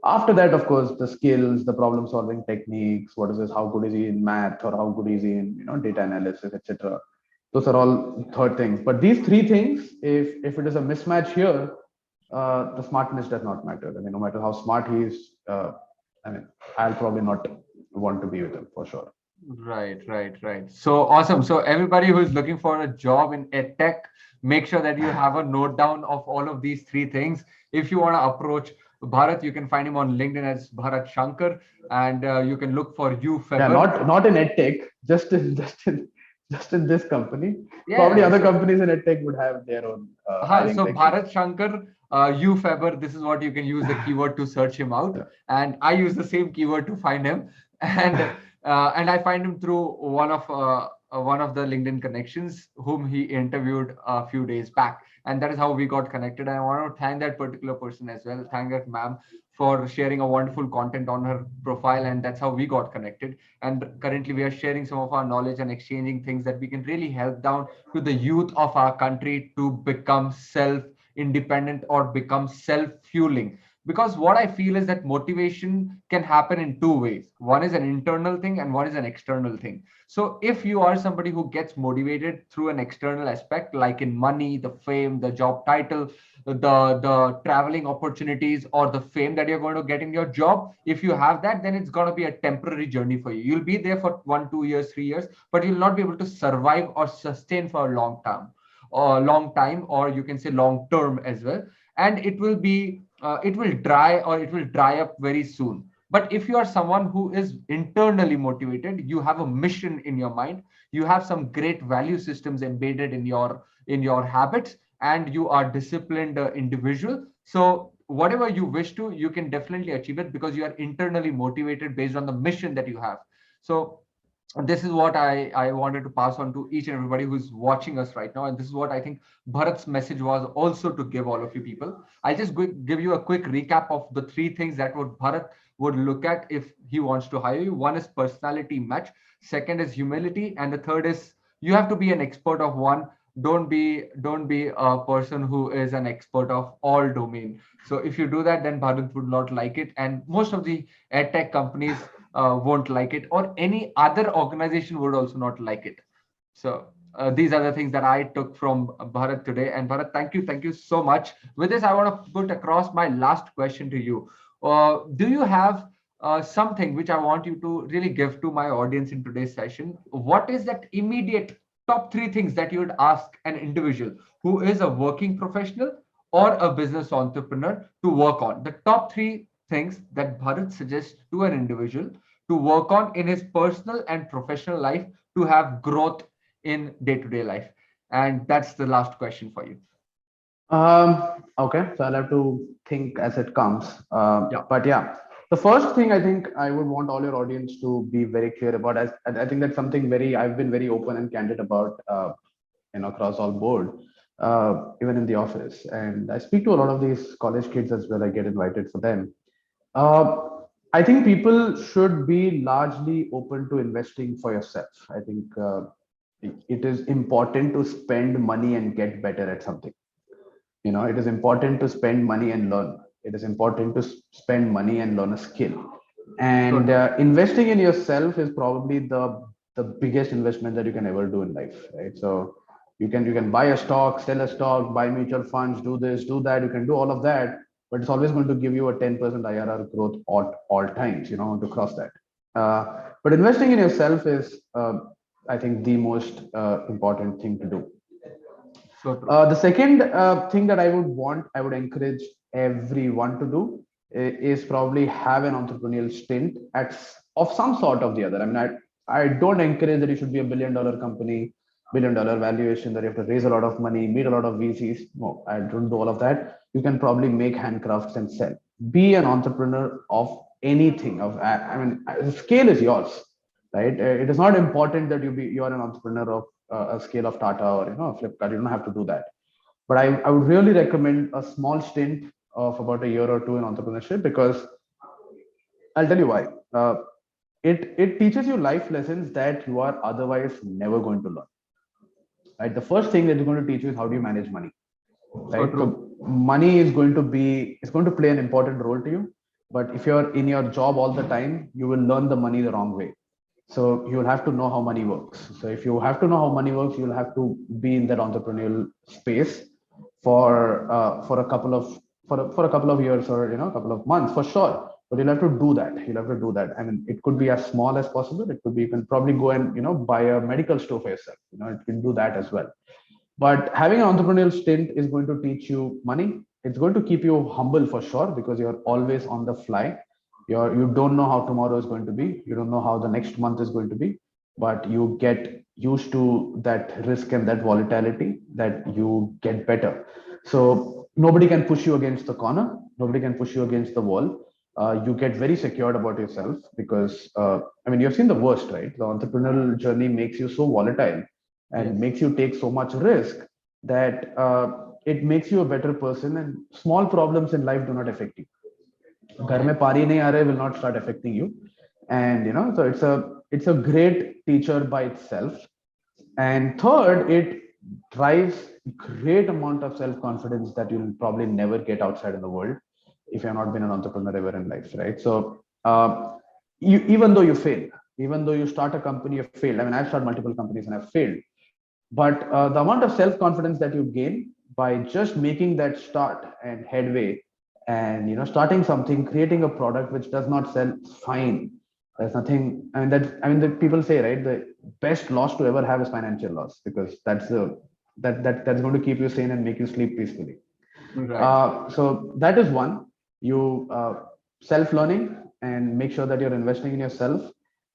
After that, of course, the skills, the problem solving techniques, what is this, how good is he in math, or how good is he in data analysis, etc. Those are all third things. But these three things, if it is a mismatch here, the smartness does not matter. I mean, no matter how smart he is, I mean, I'll probably not want to be with him for sure. Right. So awesome. So everybody who is looking for a job in edtech, make sure that you have a note down of all of these three things. If you want to approach Bharat, you can find him on LinkedIn as Bharat Shankar, and you can look for Yeah, U-Fabber. not in edtech, just in this company. Probably Yeah. other So companies in edtech would have their own hiring So sections. Bharat Shankar, U-Fabber, this is what you can use the keyword to search him out. Yeah. And I use the same keyword to find him. And I find him through one of the LinkedIn connections whom he interviewed a few days back. And that is how we got connected. And I want to thank that particular person as well. Thank that ma'am for sharing a wonderful content on her profile. And that's how we got connected. And currently we are sharing some of our knowledge and exchanging things that we can really help down to the youth of our country to become self independent or become self fueling. Because what I feel is that motivation can happen in two ways. One is an internal thing and one is an external thing. So if you are somebody who gets motivated through an external aspect, like in money, the fame, the job title, the traveling opportunities, or the fame that you're going to get in your job, if you have that, then it's going to be a temporary journey for you. You'll be there for 1 2 years, 3 years, but you'll not be able to survive or sustain for a long time, or you can say long term as well. And it will dry, or it will dry up very soon. But if you are someone who is internally motivated, you have a mission in your mind, you have some great value systems embedded in your habits, and you are disciplined individual. So whatever you wish to, you can definitely achieve it because you are internally motivated based on the mission that you have. So this is what I wanted to pass on to each and everybody who's watching us right now. And this is what I think Bharat's message was also to give all of you people. I'll just give you a quick recap of the three things that would Bharat would look at if he wants to hire you. One is personality match. Second is humility. And the third is you have to be an expert of one. Don't be a person who is an expert of all domain. So if you do that, then Bharat would not like it. And most of the edtech companies won't like it, or any other organization would also not like it. So these are the things that I took from Bharat today. And Bharat, thank you so much. With this, I want to put across my last question to you. Do you have something which I want you to really give to my audience in today's session? What is that immediate top three things that you would ask an individual who is a working professional or a business entrepreneur to work on? The top three things that Bharat suggests to an individual to work on in his personal and professional life to have growth in day-to-day life? And that's the last question for you. Okay, so I'll have to think as it comes. Yeah, But yeah, the first thing I think I would want all your audience to be very clear about, as I think that's something very I've been very open and candid about, across all board, even in the office, and I speak to a lot of these college kids as well. I get invited for them. Uh, I think people should be largely open to investing for yourself. I think it is important to spend money and get better at something. It is important to spend money and learn. It is important to spend money and learn a skill. so And true. investing in yourself is probably the biggest investment that you can ever do in life, right? So you can buy a stock, sell a stock, buy mutual funds, do this, do that. You can do all of that, but it's always going to give you a 10% IRR growth all times. You don't want to cross that. But investing in yourself is, I think, the most important thing to do. So true. The second thing that I would encourage everyone to do is probably have an entrepreneurial stint of some sort of the other. I mean, I don't encourage that you should be a $1 billion company, $1 billion valuation, that you have to raise a lot of money, meet a lot of VCs. No, I don't do all of that. You can probably make handcrafts and sell. Be an entrepreneur of anything. I mean, the scale is yours, right? It is not important that you are an entrepreneur of a scale of Tata or Flipkart. You don't have to do that. But I would really recommend a small stint of about a year or two in entrepreneurship, because I'll tell you why. It teaches you life lessons that you are otherwise never going to learn. Right. The first thing that it's going to teach you is how do you manage money. So Right. true. So money is going to play an important role to you. But if you're in your job all the time, you will learn the money the wrong way. So you'll have to know how money works. So if you have to know how money works, you'll have to be in that entrepreneurial space for a couple of for a couple of years, or a couple of months for sure. But you'll have to do that. You'll have to do that. I mean, it could be as small as possible. It could be, you can probably go and buy a medical store for yourself. It can do that as well. But having an entrepreneurial stint is going to teach you money. It's going to keep you humble for sure, because you're always on the fly. You don't know how tomorrow is going to be. You don't know how the next month is going to be, but you get used to that risk and that volatility, that you get better. So nobody can push you against the corner. Nobody can push you against the wall. You get very secured about yourself, because I mean, you've seen the worst, right? The entrepreneurial journey makes you so volatile and Yes. makes you take so much risk that it makes you a better person, and small problems in life do not affect you. घर Yes. में पानी नहीं आ रहे will not start affecting you. And so it's a great teacher by itself. And third, it drives great amount of self confidence that you'll probably never get outside in the world if you've not been an entrepreneur ever in life, right? So even though you fail, even though you start a company, you failed. I mean, I've started multiple companies and I've failed, but the amount of self confidence that you gain by just making that start and headway, and starting something, creating a product which does not sell, fine. There's nothing. The people say, right, the best loss to ever have is financial loss, because that's going to keep you sane and make you sleep peacefully. Right. So that is one. You self learning, and make sure that you're investing in yourself.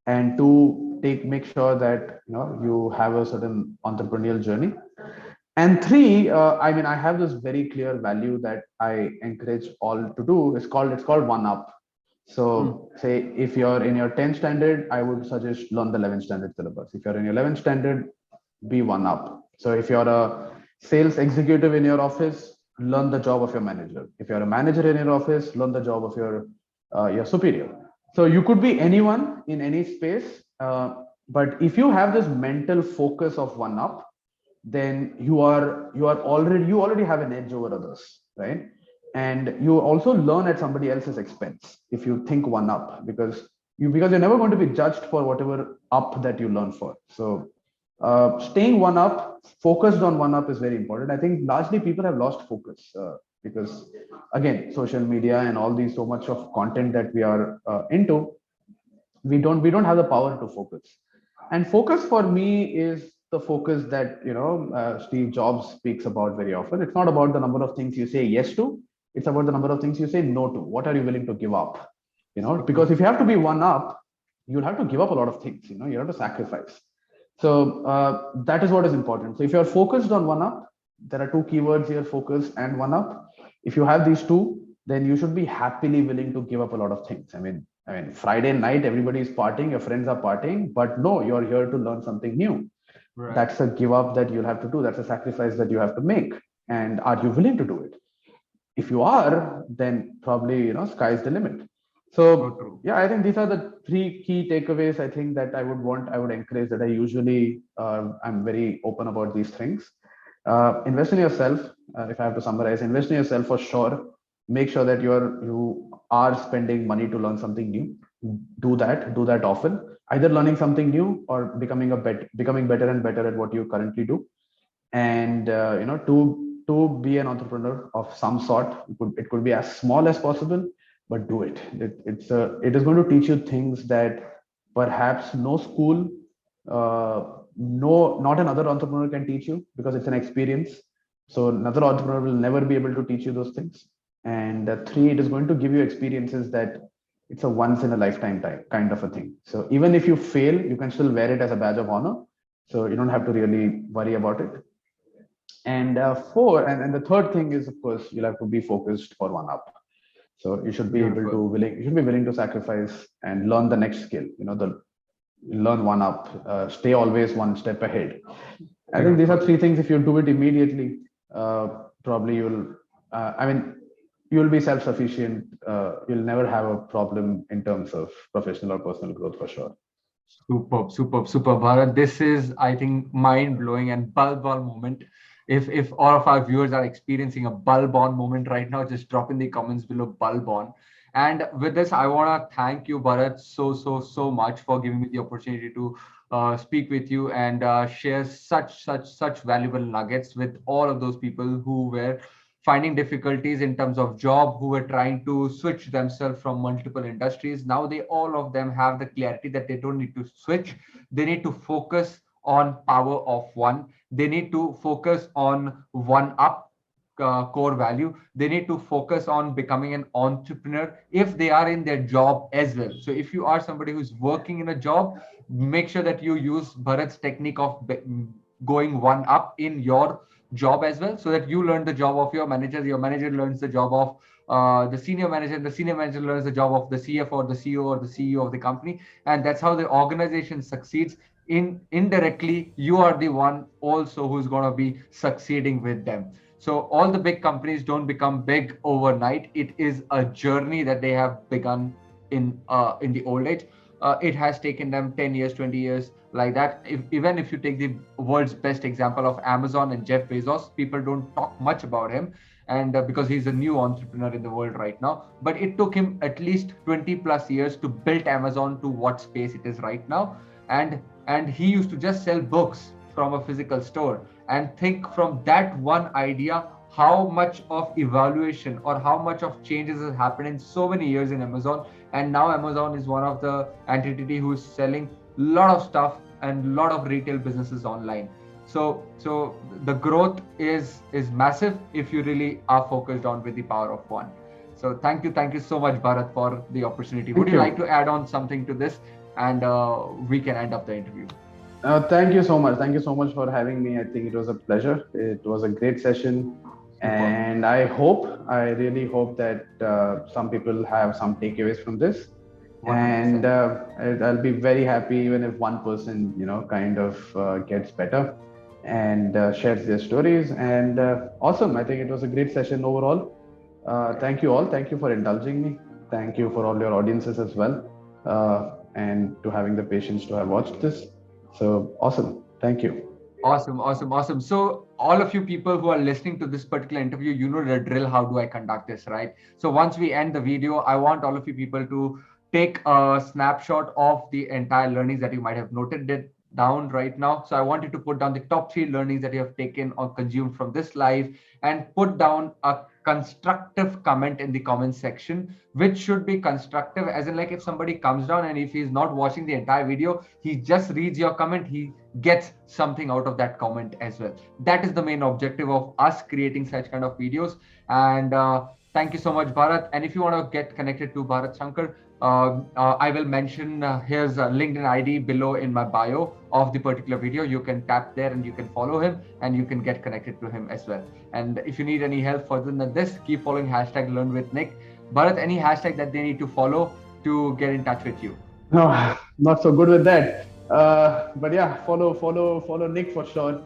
And two, make sure that you have a certain entrepreneurial journey. And three, I mean, I have this very clear value that I encourage all to do. It's called one up. Mm. So say if you're in your 10th standard, I would suggest learn the 11th standard syllabus. If you're in your 11th standard, be one up. So if you're a sales executive in your office, learn the job of your manager. If you're a manager in your office, learn the job of your superior. So you could be anyone in any space, but if you have this mental focus of one up, then you already have an edge over others, right? And you also learn at somebody else's expense if you think one up, because you're never going to be judged for whatever up that you learn for. So staying one up, focused on one up, is very important. I think largely people have lost focus, because again, social media and all these, so much of content that we are into, we don't have the power to focus. And focus for me is the focus that Steve Jobs speaks about very often. It's not about the number of things you say yes to, it's about the number of things you say no to. What are you willing to give up? So Because true. if you have to be one up, you'll have to give up a lot of things. You have to sacrifice. So that is what is important. So if you're focused on one up, there are two keywords here: focus and one up. If you have these two, then you should be happily willing to give up a lot of things. I mean, Friday night everybody is partying, your friends are partying, but no, you're here to learn something new. Right. That's a give up that you'll have to do. That's a sacrifice that you have to make. And are you willing to do it? If you are, then probably sky's the limit. So So true. yeah, I think these are the three key takeaways. I think that I would encourage, that I usually I'm very open about these things. Invest in yourself. If I have to summarize, invest in yourself for sure. Make sure that you are spending money to learn something new. Do that often, either learning something new or becoming better and better at what you currently do. And to be an entrepreneur of some sort, it could be as small as possible, but do it. It is going to teach you things that perhaps no school, no not another entrepreneur can teach you, because it's an experience. So another entrepreneur will never be able to teach you those things. And three, it is going to give you experiences that it's a once in a lifetime type kind of a thing. So even if you fail, you can still wear it as a badge of honor. So you don't have to really worry about it. And the third thing is, of course, you'll have to be focused for one up. So Beautiful. you should be willing to sacrifice and learn the next skill. Learn one up, stay always one step ahead. I think these are Beautiful. three things. If you do it immediately, probably you'll be self-sufficient. You'll never have a problem in terms of professional or personal growth, for sure. Superb, superb, superb, Bharat. This is, I think, mind blowing and bulb on moment. If all of our viewers are experiencing a bulb on moment right now, just drop in the comments below bulb on. And with this, I want to thank you, Bharat, so much for giving me the opportunity to speak with you and share such valuable nuggets with all of those people who were finding difficulties in terms of job, who were trying to switch themselves from multiple industries. Now they all of them have the clarity that they don't need to switch. They need to focus on power of one. They need to focus on one up core value. They need to focus on becoming an entrepreneur if they are in their job as well. So if you are somebody who's working in a job, make sure that you use Bharat's technique of going one up in your job as well, so that you learn the job of your manager learns the job of the senior manager, and the senior manager learns the job of the CFO or the CEO or the CEO of the company, and that's how the organization succeeds. Indirectly, you are the one also who's going to be succeeding with them. So all the big companies don't become big overnight. It is a journey that they have begun in the old age. It has taken them 10 years, 20 years, like that. Even if you take the world's best example of Amazon and Jeff Bezos, people don't talk much about him, and because he's a new entrepreneur in the world right now. But it took him at least 20 plus years to build Amazon to what space it is right now. And he used to just sell books from a physical store, and think from that one idea how much of evaluation or how much of changes has happened in so many years in Amazon. And now Amazon is one of the entity who is selling a lot of stuff and a lot of retail businesses online. So the growth is massive if you really are focused on with the power of one. So thank you so much, Bharat, for the opportunity. Would Thank you like you. to add on something to this, and we can end up the interview? Thank you so much. Thank you so much for having me. I think it was a pleasure. It was a great session. Super. And I really hope that some people have some takeaways from this. And 100%. I'll be very happy even if one person, kind of gets better and shares their stories. And awesome. I think it was a great session overall. Thank you all. Thank you for indulging me. Thank you for all your audiences as well. And to having the patience to have watched this. So awesome. Thank you. Awesome, awesome, awesome. So, all of you people who are listening to this particular interview, you know the drill. How do I conduct this, right? So, once we end the video, I want all of you people to take a snapshot of the entire learnings that you might have noted it down right now. So, I want you to put down the top three learnings that you have taken or consumed from this live, and put down a constructive comment in the comment section, which should be constructive, as in, like, if somebody comes down and if he's not watching the entire video, he just reads your comment, he gets something out of that comment as well. That is the main objective of us creating such kind of videos. And Thank you so much, Bharat. And if you want to get connected to Bharat Shankar, I will mention his LinkedIn ID below in my bio of the particular video. You can tap there and you can follow him and you can get connected to him as well. And if you need any help further than this, keep following hashtag Learn with Nick. Bharat, any hashtag that they need to follow to get in touch with you? No, not so good with that. But yeah, follow Nick for sure,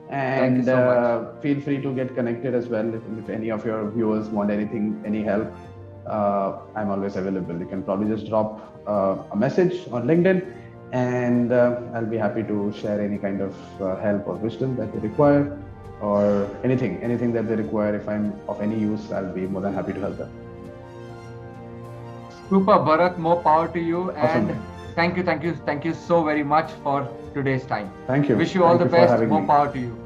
Thank you and so much. feel free to get connected as well. If any of your viewers want anything, any help, I'm always available. You can probably just drop a message on LinkedIn, and I'll be happy to share any kind of help or wisdom that they require, or anything that they require. If I'm of any use, I'll be more than happy to help them. Super, Bharat. More power to you. Awesome. And thank you so very much for today's time. Thank you. Wish you all Thank the you for best. having More me. power to you.